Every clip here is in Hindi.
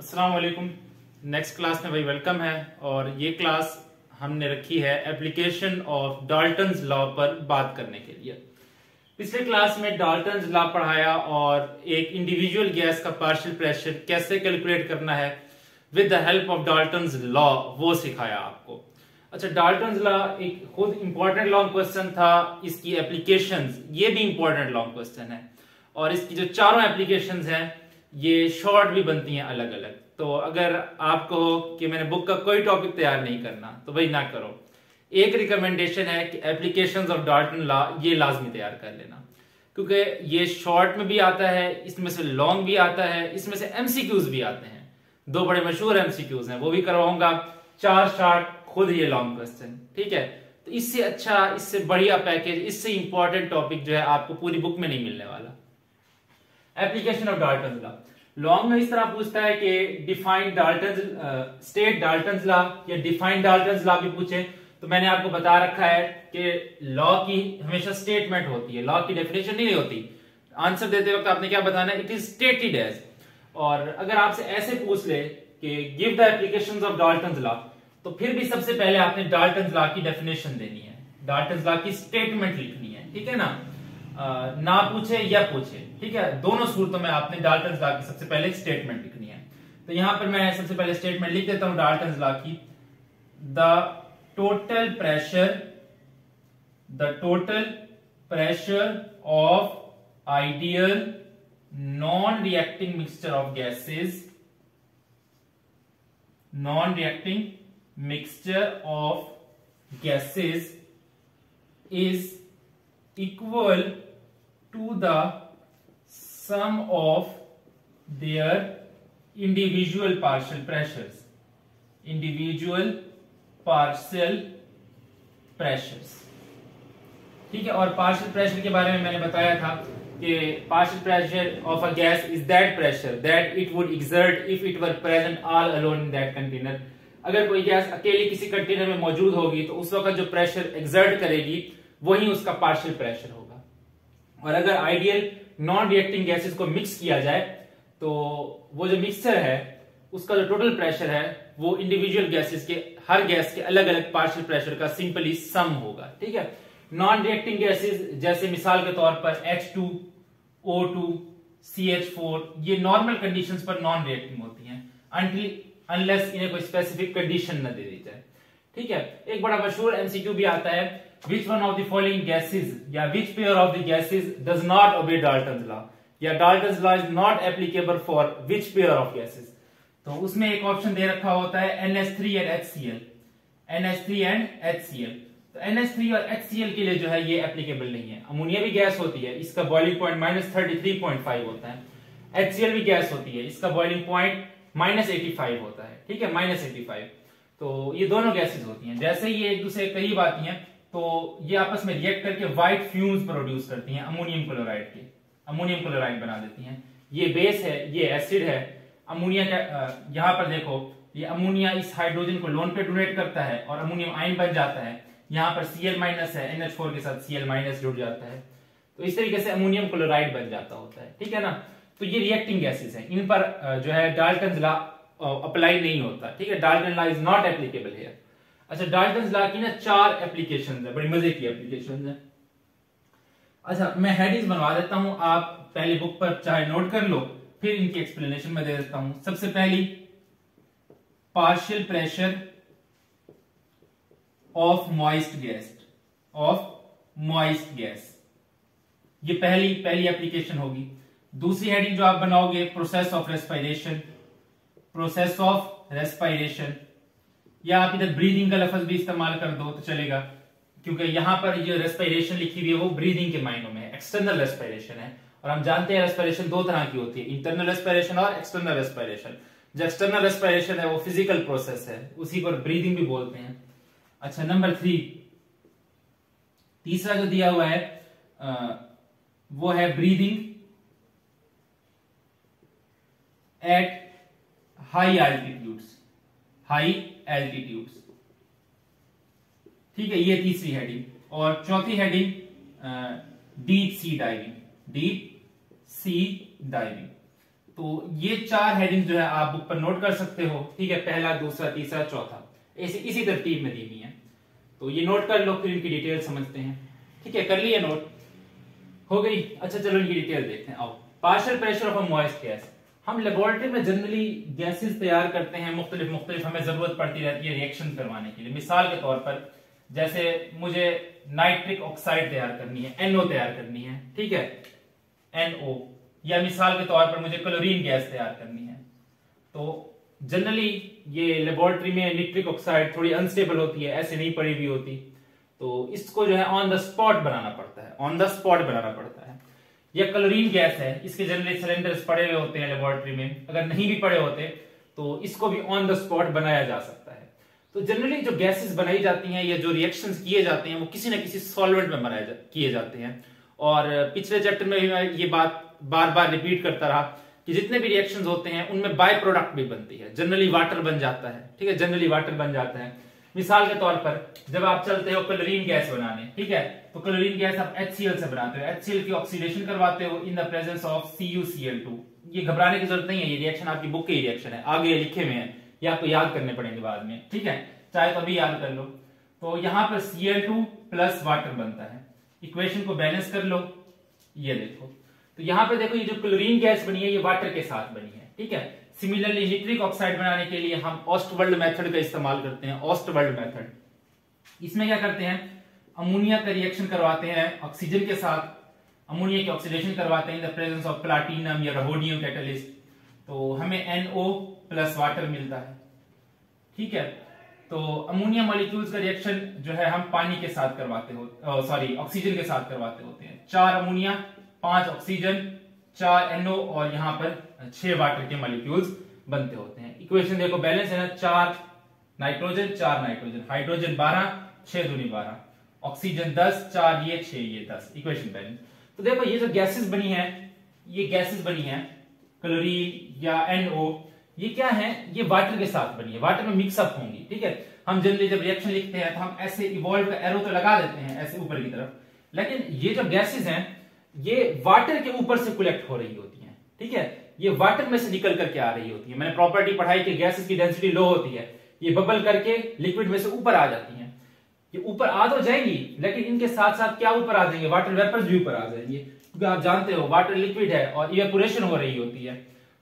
अस्सलाम वालेकुम। नेक्स्ट क्लास में भाई वेलकम है। और ये क्लास हमने रखी है एप्लीकेशन ऑफ डाल्टन्स लॉ पर बात करने के लिए। पिछले क्लास में डाल्टन्स लॉ पढ़ाया और एक इंडिविजुअल गैस का पार्शियल प्रेशर कैसे कैलकुलेट करना है with the help of Dalton's law वो सिखाया आपको। अच्छा, डाल्टन्स लॉ एक खुद इंपॉर्टेंट लॉन्ग क्वेश्चन था, इसकी एप्लीकेशंस ये भी इंपॉर्टेंट लॉन्ग क्वेश्चन है और इसकी जो चारों एप्लीकेशंस हैं ये शॉर्ट भी बनती हैं अलग अलग। तो अगर आप कहो कि मैंने बुक का कोई टॉपिक तैयार नहीं करना तो भाई ना करो। एक रिकमेंडेशन है कि एप्लीकेशंस ऑफ डाल्टन लॉ ये लाजमी तैयार कर लेना, क्योंकि ये शॉर्ट में भी आता है, इसमें से लॉन्ग भी आता है, इसमें से एमसीक्यूज भी आते हैं। दो बड़े मशहूर एमसीक्यूज हैं वो भी करवाऊंगा, 4 शॉर्ट खुद ये लॉन्ग क्वेश्चन। ठीक है, तो इससे अच्छा, इससे बढ़िया पैकेज, इससे इंपॉर्टेंट टॉपिक जो है आपको पूरी बुक में नहीं मिलने वाला। Application of Dalton's law long में इस तरह पूछता है कि define Dalton's state Dalton's law या डिफाइन डाल्टन्स लॉ भी पूछे तो मैंने आपको बता रखा है कि लॉ की हमेशा स्टेटमेंट होती है, लॉ की डेफिनेशन नहीं होती। आंसर देते वक्त आपने क्या बताना है, इट इज स्टेटेड एज। और अगर आपसे ऐसे पूछ ले कि give the applications of Dalton's law तो फिर भी सबसे पहले आपने डाल्टन्स लॉ की डेफिनेशन देनी है, डाल्टन्स लॉ की स्टेटमेंट लिखनी है। ठीक है ना, ना पूछे या पूछे, ठीक है, दोनों सूरतों में आपने डाल्टन्स लॉ की सबसे पहले स्टेटमेंट लिखनी है। तो यहां पर मैं सबसे पहले स्टेटमेंट लिख देता हूं डाल्टन्स लॉ की। The total pressure of ideal non reacting mixture of gases, is equal to the sum of their individual partial pressures, ठीक है। और पार्शियल प्रेशर के बारे में मैंने बताया था कि partial pressure of a gas is that pressure that it would exert if it were present all alone in that container. अगर कोई गैस अकेली किसी कंटेनर में मौजूद होगी तो उस वक्त जो प्रेशर एक्सर्ट करेगी वही उसका पार्शियल प्रेशर होगा। और अगर आइडियल नॉन रिएक्टिंग गैसेस को मिक्स किया जाए तो वो जो मिक्सचर है उसका जो टोटल प्रेशर है वो इंडिविजुअल गैसेस के, हर गैस के अलग अलग पार्शियल प्रेशर का सिंपली सम होगा। ठीक है, नॉन रिएक्टिंग गैसेस जैसे मिसाल के तौर पर H2, O2, CH4 ये नॉर्मल कंडीशंस पर नॉन रिएक्टिंग होती हैं अनलेस इन्हें कोई स्पेसिफिक कंडीशन न दे दी जाए। ठीक है, एक बड़ा मशहूर एमसीक्यू भी आता है, which one of the following gases या which pair of the gases does not obey Dalton's law या Dalton's law is not applicable for which pair of gases। तो उसमें एक ऑप्शन दे रखा होता है NH3 and HCl, NH3 and HCl। तो NH3 और HCl के लिए जो है ये एप्लीकेबल नहीं है। अमोनिया भी गैस होती है, इसका बॉइलिंग पॉइंट -33.5 होता है। HCl भी गैस होती है, इसका बॉइलिंग पॉइंट -85 होता है। ठीक है, -85। तो ये दोनों गैसेस होती हैं, जैसे ही ये एक दूसरे के करीब आती हैं तो ये आपस में रिएक्ट करके व्हाइट फ्यूम्स प्रोड्यूस करती हैं, अमोनियम क्लोराइड बना देती हैं। ये बेस है, ये एसिड है। अमोनिया का यहां पर देखो, ये अमोनिया इस हाइड्रोजन को लोन पे डोनेट करता है और अमोनियम आयन बन जाता है। यहां पर Cl- है, NH4 के साथ Cl- जुड़ जाता है, तो इस तरीके से अमोनियम क्लोराइड बन जाता होता है। ठीक है ना, तो ये रिएक्टिंग गैसेस हैं, इन पर जो है डाल्टन्स लॉ अप्लाई नहीं होता। ठीक है, Dalton law is not applicable here. अच्छा, डाल्टन्स लॉ की ना 4 एप्लीकेशंस है, बड़ी मजे की एप्लीकेशंस है। अच्छा, मैं हेडिंग्स बनवा देता हूं, आप पहले बुक पर चाहे नोट कर लो, फिर इनकी एक्सप्लेनेशन में दे देता हूं। सबसे पहली, partial pressure of moist gas, ये पहली एप्लीकेशन होगी। दूसरी हेडिंग जो आप बनाओगे, प्रोसेस ऑफ रेस्पिरेशन, या आप इधर ब्रीदिंग का लफ्ज भी इस्तेमाल कर दो तो चलेगा, क्योंकि यहां पर जो रेस्पिरेशन लिखी हुई है वो ब्रीदिंग के मायनों में है, एक्सटर्नल रेस्पिरेशन है। और हम जानते हैं रेस्पिरेशन 2 तरह की होती है, इंटरनल रेस्पिरेशन और एक्सटर्नल रेस्पिरेशन। जो एक्सटर्नल रेस्पिरेशन है वो फिजिकल प्रोसेस है, उसी को ब्रीदिंग भी बोलते हैं। अच्छा, नंबर 3, तीसरा जो दिया हुआ है वो है ब्रीदिंग एट हाई एल्टीट्यूड्स। ठीक है, ये तीसरी हेडिंग। और चौथी हेडिंग डीप सी डाइविंग। तो ये 4 हेडिंग जो है आप बुक पर नोट कर सकते हो, ठीक है, पहला, दूसरा, तीसरा, चौथा, इसी तरतीब में दी हुई है। तो ये नोट कर लो, फिर इनकी डिटेल समझते हैं। ठीक है, कर लिया नोट, हो गई। अच्छा चलो इनकी डिटेल देखते हैं। आओ, partial pressure of a moist gas. हम लेबोरेटरी में जनरली गैसेस तैयार करते हैं, मुख्तलिफ हमें जरूरत पड़ती रहती है रिएक्शन करवाने के लिए। मिसाल के तौर पर जैसे मुझे नाइट्रिक ऑक्साइड तैयार करनी है, NO तैयार करनी है, ठीक है, NO, या मिसाल के तौर पर मुझे क्लोरीन गैस तैयार करनी है। तो जनरली ये लेबोरेटरी में निट्रिक ऑक्साइड थोड़ी अनस्टेबल होती है, ऐसे नहीं पड़ी हुई होती, तो इसको जो है ऑन द स्पॉट बनाना पड़ता है, ऑन द स्पॉट बनाना पड़ता है। या क्लोरीन गैस है, इसके जनरली सिलेंडर्स पड़े हुए होते हैं लेबोरेटरी में, अगर नहीं भी पड़े होते तो इसको भी ऑन द स्पॉट बनाया जा सकता है। तो जनरली जो गैसेस बनाई जाती हैं या जो रिएक्शंस किए जाते हैं वो किसी ना किसी सॉल्वेंट में किए जाते हैं। और पिछले चैप्टर में भी मैं ये बात बार बार रिपीट करता रहा कि जितने भी रिएक्शंस होते हैं उनमें बाय प्रोडक्ट भी बनती है, जनरली वाटर बन जाता है, ठीक है, जनरली वाटर बन जाता है। मिसाल के तौर पर जब आप चलते हो क्लोरीन गैस बनाने, ठीक है, तो क्लोरीन गैस आप HCl से बनाते हो, HCl की ऑक्सीडेशन करवाते हो in the presence of CuCl2। ये घबराने की जरूरत नहीं है, ये रिएक्शन आपकी बुक की रिएक्शन है, आगे लिखे हुए हैं, ये आपको याद करने पड़ेंगे बाद में, ठीक है, चाहे तो अभी याद कर लो। तो यहां पर Cl2 प्लस वाटर बनता है, इक्वेशन को बैलेंस कर लो, ये देखो। तो यहां पे देखो ये जो क्लोरीन गैस बनी है ये वाटर के साथ बनी है, ठीक है। सिमिलरली निट्रिक ऑक्साइड बनाने के लिए हम ऑस्टवर्ल्ड मेथड का इस्तेमाल करते हैं, ऑस्टवर्ल्ड मेथड। इसमें क्या करते हैं, अमोनिया का रिएक्शन करवाते हैं ऑक्सीजन के साथ, अमोनिया की ऑक्सीडेशन करवाते हैं in the presence of platinum या रहोडियम कैटलिस्ट, तो हमें NO प्लस वाटर मिलता है, ठीक है। तो अमोनिया मॉलिक्यूल्स का रिएक्शन जो है हम पानी के साथ करवाते हो, सॉरी ऑक्सीजन के साथ करवाते होते हैं। 4 अमोनिया, 5 ऑक्सीजन, 4 NO और यहां पर 6 वाटर के मॉलिक्यूल्स बनते होते हैं। इक्वेशन देखो बैलेंस है ना, 4 नाइट्रोजन, 4 नाइट्रोजन, हाइड्रोजन 12, 6 दूनी 12, ऑक्सीजन 10, 4 ये 6 ये 10, इक्वेशन बैलेंस। तो देखो ये जो गैसेस बनी है, ये गैसेस बनी है क्लोरीन या NO, ये क्या है, ये वाटर के साथ बनी है, वाटर में मिक्सअप होंगी, ठीक है। हम जनरली जब रिएक्शन लिखते हैं तो हम ऐसे इवॉल्व का एरो तो लगा देते हैं ऐसे ऊपर की तरफ, लेकिन ये जो गैसेस हैं ये वाटर के ऊपर से कलेक्ट हो रही होती हैं, ठीक है, ये वाटर में से निकल करके आ रही होती है। मैंने प्रॉपर्टी पढ़ाई कि गैसेस की डेंसिटी लो होती है, ये बबल करके लिक्विड में से ऊपर आ जाती हैं। ये ऊपर आ तो जाएंगी लेकिन इनके साथ साथ क्या ऊपर आ जाएंगे, वाटर वेपर्स भी ऊपर आ जाएंगे, क्योंकि आप जानते हो वाटर लिक्विड है और इवेपोरेशन हो रही होती है,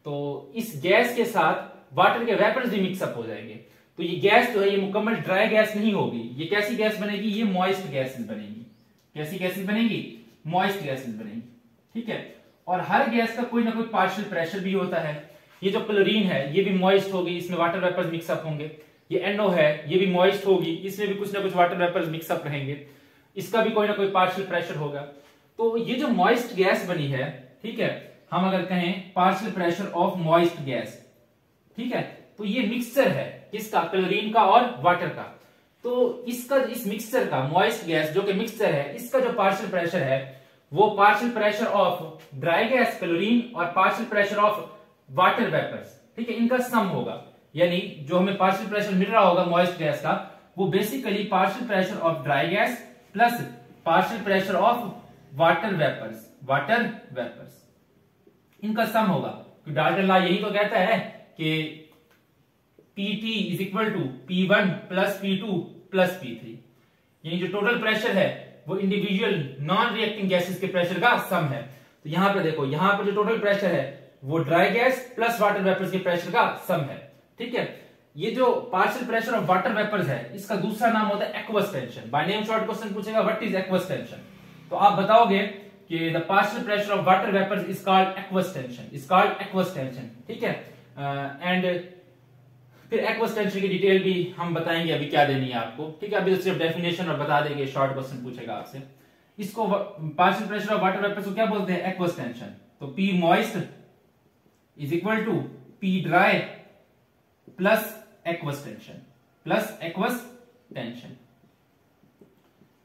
तो इस गैस के साथ वाटर के वेपर्स भी मिक्सअप हो जाएंगे। तो ये गैस जो है ये मुकम्मल ड्राई गैस नहीं होगी, ये कैसी गैस बनेगी, ये मॉइस्ट गैसेस बनेगी। कैसी गैसेस बनेगी, मॉइस्ट गैसेस बनेगी, ठीक है। और हर गैस का कोई ना कोई पार्शियल प्रेशर भी होता है। ये जो क्लोरीन है ये भी मॉइस्ट होगी, इसमें वाटर वेपर्स मिक्सअप होंगे। ये NO है ये भी मॉइस्ट होगी, इसमें भी कुछ ना कुछ वाटर वेपर्स मिक्सअप रहेंगे, इसका भी कोई ना कोई पार्शियल प्रेशर होगा। तो ये जो मॉइस्ट गैस बनी है, ठीक है, हम अगर कहें partial pressure of moist gas, ठीक है, तो ये मिक्सचर है किसका, क्लोरीन का और वाटर का। तो इसका, इस मिक्सचर का, मॉइस्ट गैस जो कि मिक्सचर है, इसका जो पार्शियल प्रेशर है वो partial pressure of dry gas chlorine और partial pressure of water vapours, ठीक है, इनका सम होगा। यानी जो हमें पार्शियल प्रेशर मिल रहा होगा मॉइस्ट गैस का, वो basically partial pressure of dry gas plus partial pressure of water vapours, इनका सम होगा। तो डाल्टन लॉ यही तो कहता है कि PT is equal to P1 plus P2 plus P3, यानी जो टोटल प्रेशर है वो इंडिविजुअल नॉन रिएक्टिंग गैसेस के प्रेशर का सम है। तो यहां पर देखो, यहां पर जो टोटल प्रेशर है वो dry gas plus water vapours के प्रेशर का सम है, ठीक है। ये जो partial pressure of water vapours है इसका दूसरा नाम होता है aqueous tension. By name short question पूछेगा व्हाट इज एक्वस टेंशन, तो आप बताओगे कि the partial pressure of water vapours is called aqueous tension, is called aqueous tension, ठीक है। एंड फिर एक्वस टेंशन की डिटेल भी हम बताएंगे अभी क्या देनी है आपको, ठीक है। अभी तो सिर्फ डेफिनेशन और बता देंगे, शॉर्ट क्वेश्चन पूछेगा आपसे। इसको partial pressure of water vapours को क्या बोलते हैं, एक्वस टेंशन। तो P moist is equal to P dry plus aqueous tension,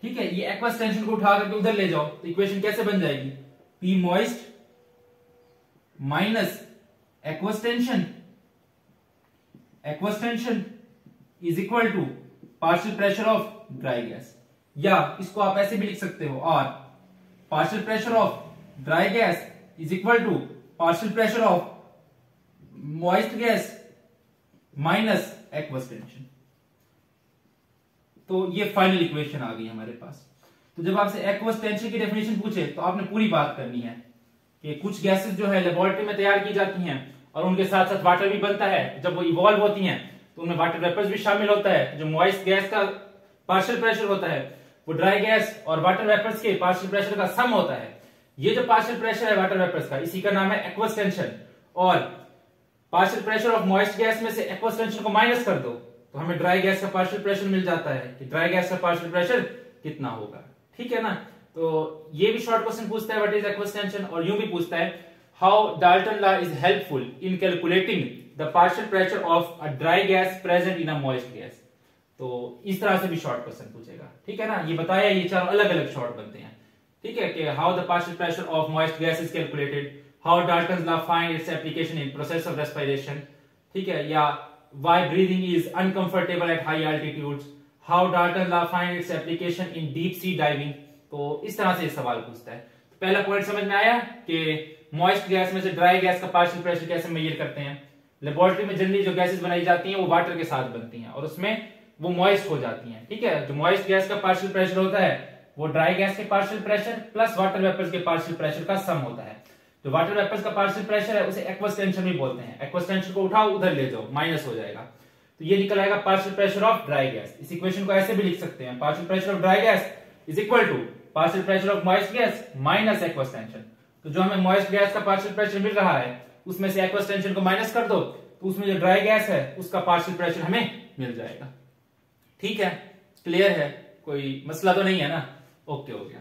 ठीक है। ये एक्वस टेंशन को उठा करके उधर ले जाओ तो इक्वेशन कैसे बन जाएगी, P moist minus aqueous tension is equal to partial pressure of dry gas, या इसको आप ऐसे भी लिख सकते हो, और partial pressure of dry gas is equal to partial pressure of moist gas minus aqueous tension. तो ये फाइनल इक्वेशन आ गई हमारे पास। तो जब आपसे एक्वस टेंशन की डेफिनेशन पूछे तो आपने पूरी बात करनी है कि कुछ गैसेस जो है लेबोरेटरी में तैयार की जाती हैं और उनके साथ साथ वाटर भी बनता है। जब वो इवॉल्व होती हैं तो उनमें वाटर वेपर्स भी शामिल होता है। जो मॉइस्ट गैस का पार्शियल प्रेशर होता है वो ड्राई गैस और वाटर वेपर्स के पार्शियल प्रेशर का सम होता है। ये जो पार्शियल प्रेशर है वाटर वेपर्स का, इसी का नाम है एक्वस टेंशन। और partial pressure of moist gas में से एक्वस टेंशन को माइनस कर दो तो हमें ड्राई गैस का पार्शियल प्रेशर मिल जाता है कि ड्राई गैस का पार्शियल प्रेशर कितना होगा। ठीक है ना। तो ये भी शॉर्ट क्वेश्चन पूछता है व्हाट इज एक्वस टेंशन, और यूं भी पूछता है how Dalton law is helpful in calculating the partial pressure of a dry gas present in a moist gas. तो इस तरह से भी शॉर्ट क्वेश्चन पूछेगा। ठीक है ना। ये बताया, ये चारों अलग अलग शॉर्ट बनते हैं। ठीक है कि how the partial pressure of moist gas is calculated, how Dalton law find its application in process of respiration. ठीक है, या why breathing is uncomfortable at high altitudes, how Dalton law find its application in deep sea diving। तो इस तरह से सवाल पूछता है। तो पहला पॉइंट समझ में आया कि मॉइस्ट गैस में से ड्राई गैस का पार्शियल प्रेशर कैसे मेजर करते हैं। लेबोरेटरी में जनरली जो गैसेस बनाई जाती हैं वो वाटर के साथ बनती हैं और उसमें वो मॉइस्ट हो जाती हैं। ठीक है, जो मॉइस्ट गैस का पार्शियल प्रेशर होता है वो ड्राई गैस के partial pressure plus water vapours के पार्शियल प्रेशर का सम होता है। जो वाटर वेपर्स का पार्शियल प्रेशर है उसे एक्वस टेंशन भी बोलते हैं। एक्वस टेंशन को उठाओ उधर ले जाओ, माइनस हो जाएगा, तो ये निकल आएगा partial pressure of dry gas. इस इक्वेशन को ऐसे भी लिख सकते हैं, partial pressure of dry gas is equal to partial pressure of moist gas minus aqueous tension. तो जो हमें मॉइस्ट गैस का पार्शियल प्रेशर मिल रहा है उसमें से एक्वस टेंशन को माइनस कर दो तो उसमें जो ड्राई गैस है उसका पार्शियल प्रेशर हमें मिल जाएगा। ठीक है, क्लियर है, कोई मसला तो नहीं है ना। ओके हो गया।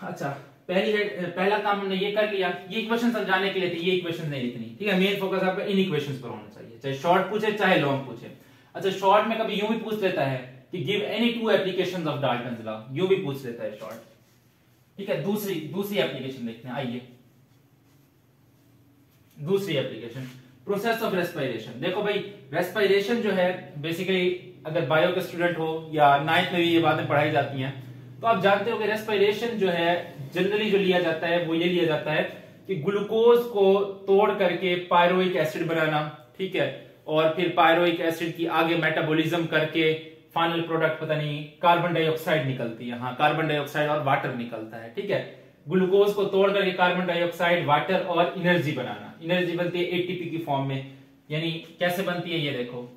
अच्छा, पहला काम हमने ये कर लिया। ये इक्वेशन समझाने के लिए थी, ये इक्वेशन नहीं लिखनी। ठीक है, मेन फोकस आपका इन इक्वेशंस पर होना चाहिए, चाहे शॉर्ट पूछे चाहे लॉन्ग पूछे। अच्छा, शॉर्ट में कभी यूं भी पूछ लेता है कि give any two applications of Dalton's law, यूं भी पूछ लेता है शॉर्ट। ठीक है, दूसरी एप्लीकेशन देखते हैं। आइए, दूसरी एप्लीकेशन प्रोसेस ऑफ रेस्पिरेशन। देखो भाई, रेस्पिरेशन जो है बेसिकली अगर बायो के स्टूडेंट हो या 9th में भी ये बातें पढ़ाई जाती हैं तो आप जानते हो कि रेस्पिरेशन जो है जनरली जो लिया जाता है वो ये लिया जाता है कि ग्लूकोज को तोड़ करके पायरोइक एसिड बनाना। ठीक है, और फिर पायरोइक एसिड की आगे मेटाबॉलिज्म करके फाइनल प्रोडक्ट पता नहीं कार्बन डाइऑक्साइड निकलती है। हाँ, कार्बन डाइऑक्साइड और वाटर निकलता है। ठीक है, ग्लूकोज को तोड़ करके कार्बन डाइऑक्साइड, वाटर और एनर्जी बनाना। एनर्जी बनती है एटीपी की फॉर्म में। यानी कैसे बनती है ये देखो,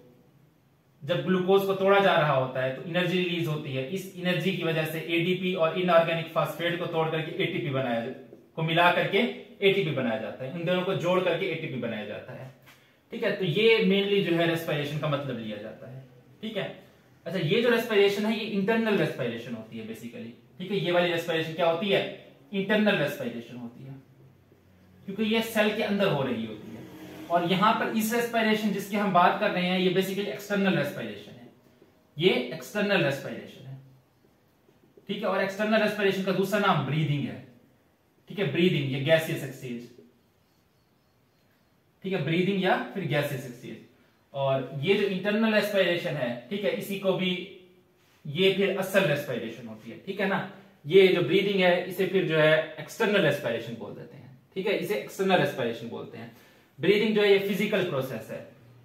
जब ग्लूकोज को तोड़ा जा रहा होता है तो एनर्जी रिलीज होती है। इस एनर्जी की वजह से एडीपी और इनऑर्गेनिक फास्फेट को तोड़ करके एटीपी को मिला करके एटीपी बनाया जाता है। इन दोनों को जोड़ करके एटीपी बनाया जाता है। ठीक है, तो ये मेनली जो है रेस्पिरेशन का मतलब लिया जाता है। ठीक है, अच्छा, ये जो रेस्पिरेशन है ये इंटरनल रेस्पिरेशन होती है बेसिकली। ठीक है, ये वाली रेस्पिरेशन क्या होती है? इंटरनल रेस्पिरेशन होती है, क्योंकि ये सेल के अंदर हो रही होती है। और यहां पर इस रेस्पिरेशन जिसकी हम बात कर रहे हैं ये बेसिकली एक्सटर्नल रेस्पिरेशन है। ये एक्सटर्नल रेस्पिरेशन है। ठीक है, और एक्सटर्नल रेस्पिरेशन का दूसरा नाम ब्रीदिंग है। ठीक है, ब्रीदिंग या गैसियस एक्सचेंज। ठीक है, ब्रीदिंग या फिर गैसियस एक्सचेंज। और ये जो इंटरनल रेस्पिरेशन है, ठीक है, इसी को भी ये फिर असल रेस्पिरेशन होती है। ठीक है ना, ये जो ब्रीदिंग है इसे फिर जो है एक्सटर्नल रेस्पिरेशन बोल देते हैं। ठीक है, इसे एक्सटर्नल रेस्पिरेशन बोलते हैं। ब्रीदिंग जो है ये फिजिकल प्रोसेस है।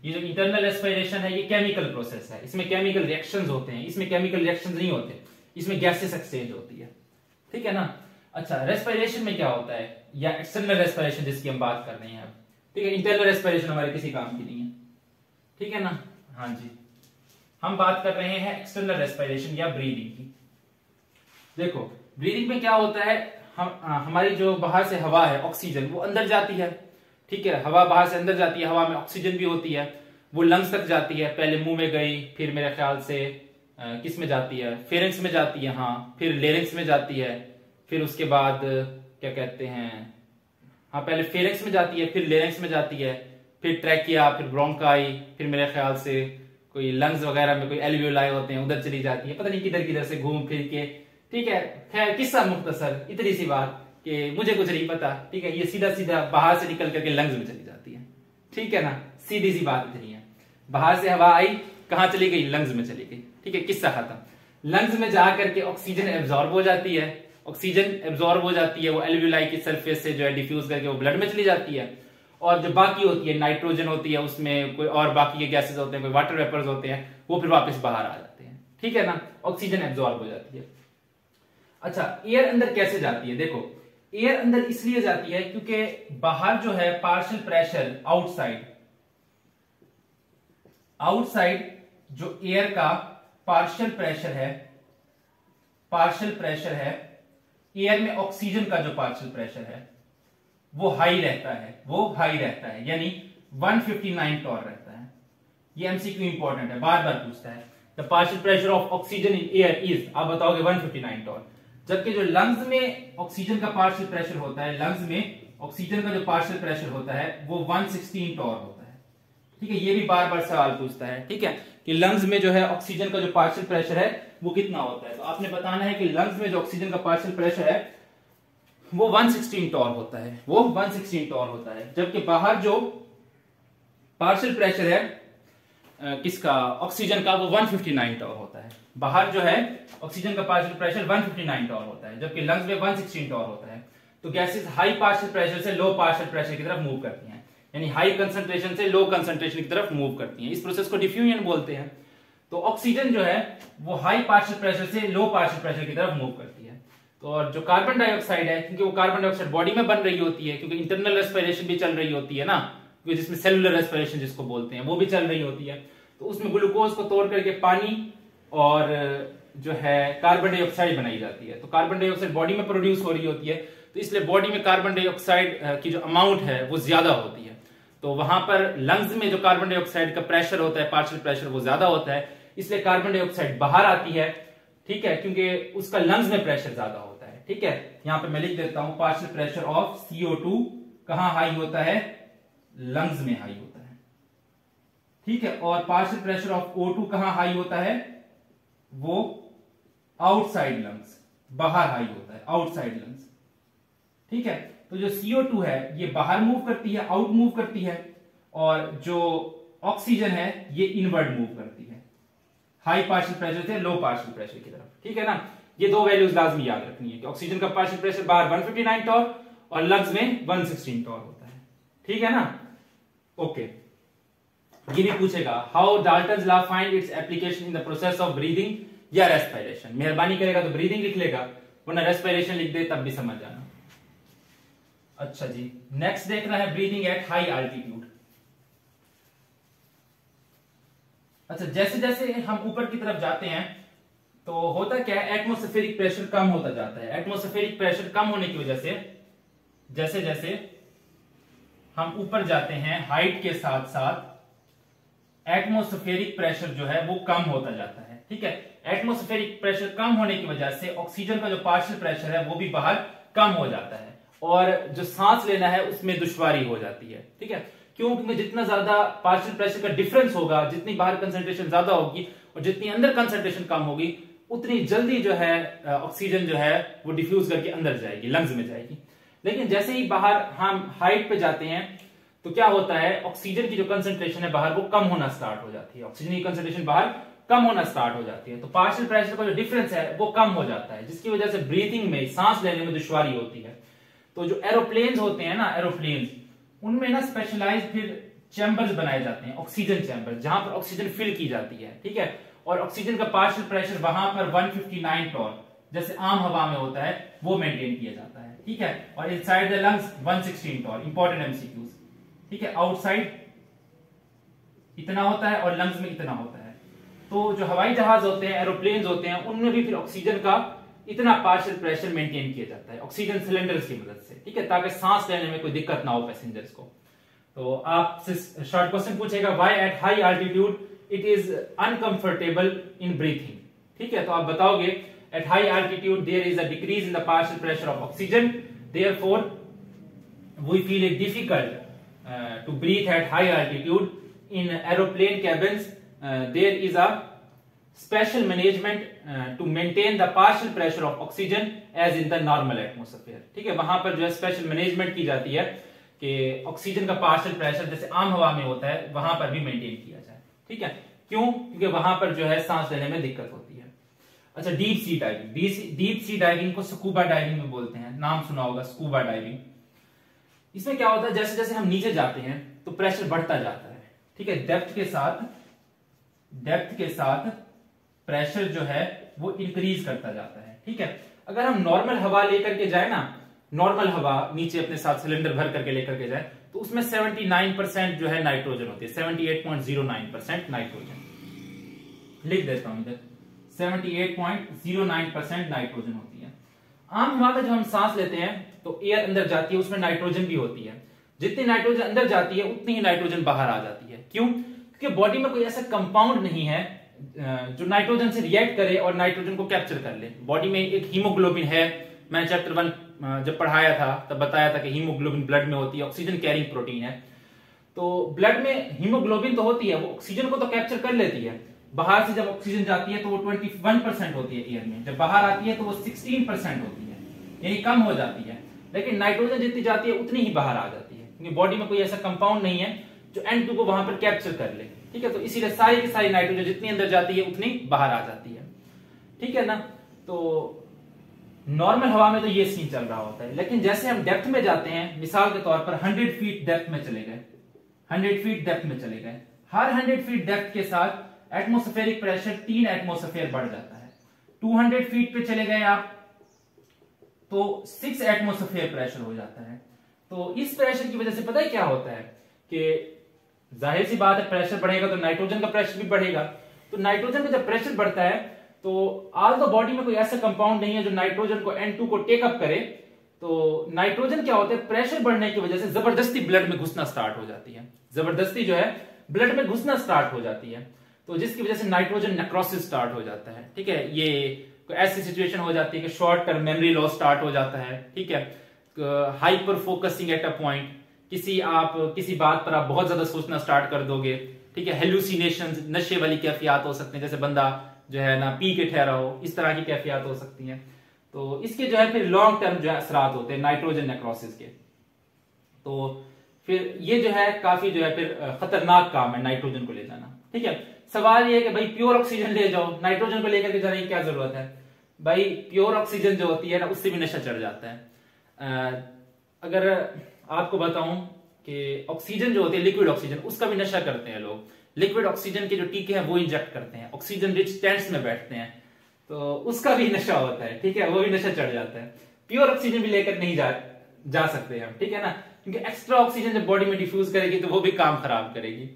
ये जो इंटरनल रेस्पिरेशन है ये केमिकल प्रोसेस है। इसमें केमिकल रिएक्शंस होते हैं, इसमें केमिकल रिएक्शंस नहीं होते, इसमें गैसेस एक्सचेंज होती है। ठीक है ना। अच्छा, रेस्पिरेशन में क्या होता है या एक्सटर्नल रेस्पिरेशन जिसकी हम बात कर रहे हैं अब, ठीक है, इंटरनल रेस्पिरेशन हमारे किसी काम की नहीं है। ठीक है ना। हाँ जी, हम बात कर रहे हैं एक्सटर्नल रेस्पिरेशन या ब्रीदिंग की। देखो, ब्रीदिंग में क्या होता है, हमारी जो बाहर से हवा है ऑक्सीजन वो अंदर जाती है। ठीक है, हवा बाहर से अंदर जाती है, हवा में ऑक्सीजन भी होती है, वो लंग्स तक जाती है। पहले मुंह में गई, फिर मेरे ख्याल से किस में जाती है, फेरेंक्स में जाती है, हाँ, फिर लेरिंक्स में जाती है, फिर उसके बाद क्या कहते हैं, हाँ, पहले फेरेंक्स में जाती है, फिर लेरिंक्स में जाती है, फिर ट्रैकिया, फिर ब्रोंकाई, फिर मेरे ख्याल से कोई लंग्स वगैरह में कोई एल्वियोलाई होते हैं उधर चली जाती है, पता नहीं किधर किधर से घूम फिर के। ठीक है, खैर किस्सा मुख्तसर, इतनी सी बात कि मुझे कुछ नहीं पता। ठीक है, ये सीधा सीधा बाहर से निकल करके लंग्स में चली जाती है। ठीक है ना, सीधी सी बात इतनी है। बाहर से हवा आई, कहां चली गई? लंग्स में चली गई। ठीक है, किस्सा खत्म। लंग्स में जाकर के ऑक्सीजन एब्जॉर्ब हो जाती है, ऑक्सीजन एब्जॉर्ब हो जाती है, वो एल्वियोलाई की सरफेस से जो है डिफ्यूज करके वो ब्लड में चली जाती है, और जो बाकी होती है नाइट्रोजन होती है, उसमें कोई और बाकी के गैसेस होते हैं, कोई वाटर वेपर्स होते हैं, वो फिर वापस बाहर आ जाते हैं, ठीक है ना, ऑक्सीजन एब्जॉर्ब हो जाती है। अच्छा, एयर अंदर कैसे जाती है? देखो, एयर अंदर इसलिए जाती है क्योंकि बाहर जो है पार्शियल प्रेशर आउटसाइड जो एयर का पार्शियल प्रेशर है, एयर में ऑक्सीजन का जो पार्शियल प्रेशर है वो हाई रहता है, यानी 159 टॉर रहता है। ये एमसीक्यू इंपॉर्टेंट है, बार बार पूछता है। The partial pressure of oxygen in air is, आप बताओगे 159 टॉर। जबकि जो लंग्स में ऑक्सीजन का पार्शियल प्रेशर होता है, वो 116 टॉर होता है, ठीक है। ये भी बार बार सवाल पूछता है, ठीक है, कि लंग्स में जो है ऑक्सीजन का जो पार्शियल प्रेशर है वो कितना होता है। तो आपने बताना है कि लंग्स में जो ऑक्सीजन का पार्शियल प्रेशर है वो 116 टॉर होता है, जबकि बाहर जो पार्शियल प्रेशर है किसका, ऑक्सीजन का, वो 159 टॉर होता है। बाहर जो है ऑक्सीजन का पार्शियल प्रेशर 159 टॉर होता है, जबकि लंग्स में 116 टॉर होता है। तो गैसेस हाई पार्शियल प्रेशर से लो पार्शियल प्रेशर की तरफ मूव करती हैं, यानी हाई कंसंट्रेशन से लो कंसंट्रेशन की तरफ मूव करती हैं। इस प्रोसेस को डिफ्यूजन बोलते हैं। तो ऑक्सीजन जो है वो हाई पार्शियल प्रेशर से लो पार्शियल प्रेशर की तरफ मूव करती है। तो और जो कार्बन डाइऑक्साइड है, क्योंकि वो कार्बन डाइऑक्साइड बॉडी में बन रही होती है, क्योंकि इंटरनल रेस्पिरेशन भी चल रही होती है ना, क्योंकि जिसमें सेलुलर रेस्पिरेशन जिसको बोलते हैं वो भी चल रही होती है। तो उसमें ग्लूकोज को तोड़ करके पानी और जो है कार्बन डाइऑक्साइड बनाई जाती है। तो कार्बन डाइऑक्साइड बॉडी में प्रोड्यूस हो रही होती है, तो इसलिए बॉडी में कार्बन डाइऑक्साइड की जो अमाउंट है वो ज्यादा होती है। तो वहां पर लंग्स में जो कार्बन डाइऑक्साइड का प्रेशर होता है, पार्शियल प्रेशर, वो ज्यादा होता है, इसलिए कार्बन डाइऑक्साइड बाहर आती है, ठीक है, क्योंकि उसका लंग्स में प्रेशर ज्यादा होता है, ठीक है। यहां पे मैं लिख देता हूं, पार्शियल प्रेशर ऑफ CO2 कहां हाई होता है, लंग्स में हाई होता है, ठीक है। और पार्शियल प्रेशर ऑफ O2 कहां हाई होता है, वो आउटसाइड लंग्स, बाहर हाई होता है, आउटसाइड लंग्स, ठीक है। तो जो CO2 है ये बाहर मूव करती है, आउट मूव करती है, और जो ऑक्सीजन है ये इनवर्ड मूव करती है, हाई पार्शियल प्रेशर से लो पार्शियल प्रेशर की तरफ, ठीक है ना। ये दो वैल्यूज लाजमी याद रखनी है कि ऑक्सीजन का पार्शियल प्रेशर बाहर 159 टॉर और लंग्स में 116 टॉर होता है, ठीक है ना। ओके, ये भी पूछेगा, how Dalton's law find its application in the process of breathing या रेस्पिरेशन। मेहरबानी करेगा तो ब्रीदिंग लिख लेगा, वरना रेस्पिरेशन लिख दे तब भी समझ जाना। अच्छा जी, नेक्स्ट देखना है ब्रीदिंग एट हाई अल्टीट्यूड। अच्छा, जैसे जैसे हम ऊपर की तरफ जाते हैं तो होता क्या है, एटमॉस्फेरिक प्रेशर कम होता जाता है। एटमॉस्फेरिक प्रेशर कम होने की वजह से जैसे जैसे हम ऊपर जाते हैं हाइट के साथ साथ एटमॉस्फेरिक प्रेशर जो है वो कम होता जाता है, ठीक है। एटमॉस्फेरिक प्रेशर कम होने की वजह से ऑक्सीजन का जो पार्शियल प्रेशर है वो भी बाहर कम हो जाता है, और जो सांस लेना है उसमें दुश्वारी हो जाती है, ठीक है। क्यों? क्योंकि जितना ज्यादा पार्शियल प्रेशर का डिफरेंस होगा, जितनी बाहर कंसंट्रेशन ज्यादा होगी और जितनी अंदर कंसंट्रेशन कम होगी, उतनी जल्दी जो है ऑक्सीजन जो है वो डिफ्यूज करके अंदर जाएगी, लंग्स में जाएगी। लेकिन जैसे ही बाहर हम हाइट पे जाते हैं तो क्या होता है, ऑक्सीजन की जो कंसंट्रेशन है बाहर वो कम होना स्टार्ट हो जाती है, ऑक्सीजन की कंसंट्रेशन बाहर कम होना स्टार्ट हो जाती है। तो पार्शियल प्रेशर का जो डिफरेंस है वो कम हो जाता है, जिसकी वजह से ब्रीथिंग में, सांस लेने में दुश्वारी होती है। तो जो एरोप्लेन्स होते हैं ना, एरोप्लेन्स, उनमें ना स्पेशलाइज्ड फिर चैम्बर्स बनाए जाते हैं, ऑक्सीजन चैम्बर, जहां पर ऑक्सीजन फिल की जाती है, ठीक है। और ऑक्सीजन का पार्शियल प्रेशर वहां पर 159 टॉर जैसे आम हवा में होता है वो मेंटेन किया जाता है, ठीक है। और इनसाइड द लंग्स 116 टॉर, इंपॉर्टेंट एमसीक्यूज, ठीक है। आउटसाइड इतना होता है और लंग्स में इतना होता है। तो जो हवाई जहाज होते हैं, एरोप्लेन्स होते हैं, उनमें भी फिर ऑक्सीजन का इतना पार्शियल प्रेशर मेंटेन किया जाता है ऑक्सीजन सिलेंडर्स की मदद से, ठीक है, ताकि सांस लेने में कोई दिक्कत ना हो पैसेंजर्स को। तो आपसे शॉर्ट क्वेश्चन पूछेगा, why at high altitude it is uncomfortable in breathing, ठीक है। तो आप बताओगे at high altitude there is a decrease in the partial pressure of oxygen, therefore we feel it difficult to breathe at high altitude in aeroplane cabins, there is a special management to maintain the partial pressure of oxygen as in the normal atmosphere, ठीक है। वहां पर जो है स्पेशल मैनेजमेंट की जाती है कि ऑक्सीजन का पार्शियल प्रेशर जैसे आम हवा में होता है वहां पर भी मेंटेन किया जाए, ठीक है। क्यों? क्योंकि वहां पर जो है सांस लेने में दिक्कत होती है। अच्छा, deep sea diving, deep sea diving को स्कूबा डाइविंग में बोलते हैं, नाम सुना होगा स्कूबा डाइविंग। इसमें क्या होता है, जैसे जैसे हम नीचे जाते हैं तो प्रेशर बढ़ता जाता है, ठीक है। डेप्थ के साथ प्रेशर जो है वो इंक्रीज करता जाता है, ठीक है। अगर हम नॉर्मल हवा लेकर के जाए ना, नॉर्मल हवा नीचे अपने साथ सिलेंडर भर करके लेकर के जाए, तो उसमें 79% जो है नाइट्रोजन होती है, 78.09% नाइट्रोजन। लिख देता हूं इधर, 78.09% नाइट्रोजन होती है। आम हवा में जब हम सांस लेते हैं तो एयर अंदर जाती है, उसमें नाइट्रोजन भी होती है। जितनी नाइट्रोजन अंदर जाती है उतनी ही नाइट्रोजन बाहर आ जाती है। क्यों? क्योंकि बॉडी में कोई ऐसा कंपाउंड नहीं है जो नाइट्रोजन से रिएक्ट करे और नाइट्रोजन को कैप्चर कर ले। बॉडी में एक हीमोग्लोबिन है, मैंने चैप्टर 1 जब पढ़ाया था तब बताया था कि हीमोग्लोबिन ब्लड में होती है, ऑक्सीजन कैरिंग प्रोटीन है। तो ब्लड में हीमोग्लोबिन तो होती है, वो ऑक्सीजन को तो कैप्चर कर लेती है। बाहर से जब ऑक्सीजन जाती है तो वो 21% होती है एयर में, जब बाहर आती है तो वो 16% होती है, यानी कम हो जाती है। लेकिन नाइट्रोजन जितनी जाती है उतनी ही बाहर आ जाती है, क्योंकि बॉडी में कोई ऐसा कंपाउंड नहीं है जो N2 को वहां पर कैप्चर कर ले, ठीक है। तो इसीलिए सारी की सारी नाइट्रोजन जितनी अंदर जाती है उतनी बाहर आ जाती है, ठीक है ना। तो नॉर्मल हवा में तो ये सीन चल रहा होता है। लेकिन जैसे हम डेप्थ में जाते हैं, मिसाल के तौर पर 100 फीट डेप्थ में चले गए, 100 फीट डेप्थ में चले गए, हर 100 फीट डेप्थ के साथ एटमॉस्फेरिक प्रेशर 3 एटमॉस्फेयर बढ़ जाता है। 200 फीट पे चले गए आप तो 6 एटमॉस्फेयर प्रेशर हो जाता है। तो इस प्रेशर की वजह से पता है क्या होता है कि जाहिर सी बात है, प्रेशर बढ़ेगा तो नाइट्रोजन का प्रेशर भी बढ़ेगा। तो नाइट्रोजन का जब प्रेशर बढ़ता है तो आज तो बॉडी में कोई ऐसा कंपाउंड नहीं है जो नाइट्रोजन को N2 को टेकअप करे। तो नाइट्रोजन क्या होता है, प्रेशर बढ़ने की वजह से जबरदस्ती ब्लड में घुसना स्टार्ट हो जाती है, जबरदस्ती जो है ब्लड में घुसना स्टार्ट हो जाती है। तो जिसकी वजह से नाइट्रोजन नेक्रोसिस स्टार्ट हो जाता है, ठीक है। ये ऐसी सिचुएशन हो जाती है कि short term memory loss start हो जाता है, ठीक है। Hyper focusing at a point, किसी बात पर आप बहुत ज्यादा सोचना स्टार्ट कर दोगे, ठीक है। हेलुसिनेशंस, नशे वाली कैफियत हो सकती है, जैसे बंदा जो है ना पी के ठहरा हो, इस तरह की कैफियत हो सकती हैं। तो इसके जो है फिर लॉन्ग टर्म जो है असरात होते हैं नाइट्रोजन नेक्रोसिस के। तो फिर ये जो है काफी जो है फिर खतरनाक काम है नाइट्रोजन को ले जाना, ठीक है। सवाल ये है कि भाई प्योर ऑक्सीजन ले जाओ, नाइट्रोजन को लेकर के जाने की क्या जरूरत है? भाई प्योर ऑक्सीजन जो होती है ना उससे भी नशा चढ़ जाता है। अगर आपको बताऊं कि ऑक्सीजन जो होती है, लिक्विड ऑक्सीजन, उसका भी नशा करते हैं लोग। लिक्विड ऑक्सीजन के जो टीके हैं वो इंजेक्ट करते हैं, ऑक्सीजन रिच टेंट्स में बैठते हैं, तो उसका भी नशा होता है, ठीक है, वो भी नशा चढ़ जाता है। प्योर ऑक्सीजन भी लेकर नहीं जा सकते हम, ठीक है ना, क्योंकि एक्स्ट्रा ऑक्सीजन जब बॉडी में डिफ्यूज करेगी तो वो भी काम खराब करेगी।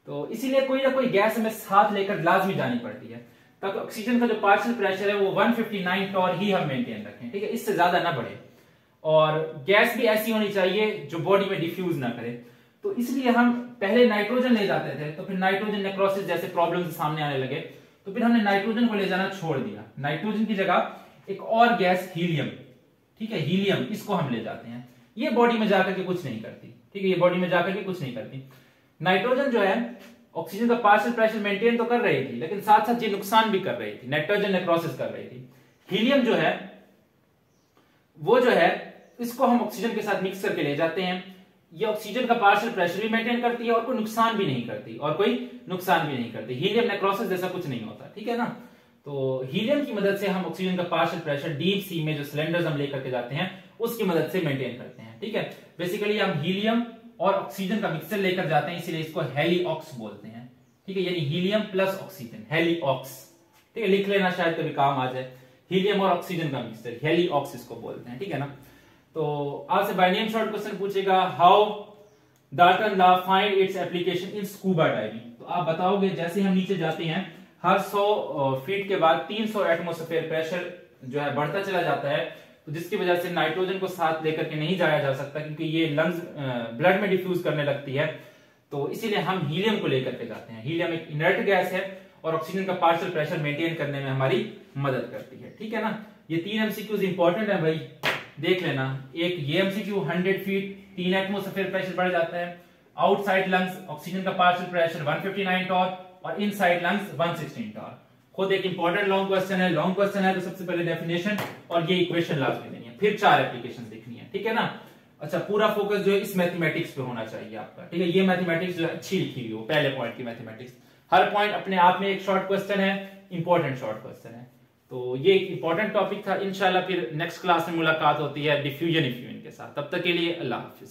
तो इसीलिए कोई ना कोई गैस हमें साथ लेकर लाजमी जानी पड़ती है, ताकि ऑक्सीजन का जो पार्शियल प्रेशर है वो 159 टॉर ही हम मेंटेन रखें, ठीक है, इससे ज्यादा ना बढ़े। और गैस भी ऐसी होनी चाहिए जो बॉडी में डिफ्यूज ना करे। तो इसलिए हम पहले नाइट्रोजन ले जाते थे, तो फिर नाइट्रोजन नेक्रोसिस जैसे प्रॉब्लम्स सामने आने लगे, तो फिर हमने नाइट्रोजन को ले जाना छोड़ दिया। नाइट्रोजन की जगह एक और गैस हीलियम, ठीक है, हीलियम, इसको हम ले जाते हैं। ये बॉडी में जाकर के कुछ नहीं करती, ठीक है, ये बॉडी में जाकर के कुछ नहीं करती। नाइट्रोजन जो है ऑक्सीजन का पार्शियल प्रेशर मेंटेन तो कर रही थी, लेकिन साथ साथ ये नुकसान भी कर रही थी, नाइट्रोजन नेक्रोसिस कर रही थी। हीलियम जो है वो जो है इसको हम ऑक्सीजन के साथ मिक्स करके ले जाते हैं। ये ऑक्सीजन का पार्शियल प्रेशर भी मेंटेन करती है और कोई नुकसान भी नहीं करती, हीलियम नेक्रोसिस जैसा कुछ नहीं होता, ठीक है ना। तो हीलियम की मदद से हम ऑक्सीजन का पार्शियल प्रेशर डीप सी में जो सिलेंडर्स हम लेकर के जाते हैं उसकी मदद से मेंटेन करते हैं, ठीक है। बेसिकली हम हीलियम और ऑक्सीजन का मिक्सचर लेकर जाते हैं, इसीलिए इसको हेलीऑक्स बोलते हैं, ठीक है, यानी हीलियम प्लस ऑक्सीजन, हेलीऑक्स, ठीक है, लिख लेना शायद कभी काम आ जाए। हीलियम और ऑक्सीजन का मिक्सचर हेलीऑक्स इसको बोलते हैं, ठीक है ना। तो आपसे बाय नेम शॉर्ट क्वेश्चन पूछेगा, how Dalton law find its application in scuba diving. तो आप बताओगे जैसे हम नीचे जाते हैं हर 100 फीट के बाद 300 एटमॉस्फेयर प्रेशर जो है बढ़ता चला जाता है, तो जिसकी वजह से नाइट्रोजन को साथ लेकर के नहीं जाया जा सकता, क्योंकि ये लंग्स ब्लड में डिफ्यूज करने लगती है। तो इसीलिए हम हीलियम को लेकर के जाते हैं। हीलियम एक इनर्ट गैस है और ऑक्सीजन का पार्शियल प्रेशर मेंटेन करने में हमारी मदद करती है, ठीक है ना। ये 3 एमसीक्यूज इंपॉर्टेंट है भाई, देख लेना। एक ये एमसीक्यू 100 फीट 3 एटमॉस्फेयर प्रेशर बढ़ जाता है, आउटसाइड लंग्स ऑक्सीजन का पार्शियल प्रेशर 159 टॉर और इनसाइड लंग्स 116 टॉर। खुद एक इंपॉर्टेंट लॉन्ग क्वेश्चन है, तो सबसे पहले डेफिनेशन और ये इक्वेशन लाजमी देनी है, फिर 4 एप्लीकेशन देखनी है, ठीक है ना। अच्छा, पूरा फोकस जो है इस मैथमेटिक्स पे होना चाहिए आपका, ठीक है। ये मैथमेटिक्स जो है अच्छी लिखी हुई हो, पहले पॉइंट की मैथमेटिक्स, हर पॉइंट अपने आप में एक शॉर्ट क्वेश्चन है, इंपॉर्टेंट शॉर्ट क्वेश्चन है। तो ये एक इंपॉर्टेंट टॉपिक था। इंशाल्लाह फिर नेक्स्ट क्लास में मुलाकात होती है डिफ्यूजन इफ्यूजन के साथ। तब तक के लिए अल्लाह हाफिज।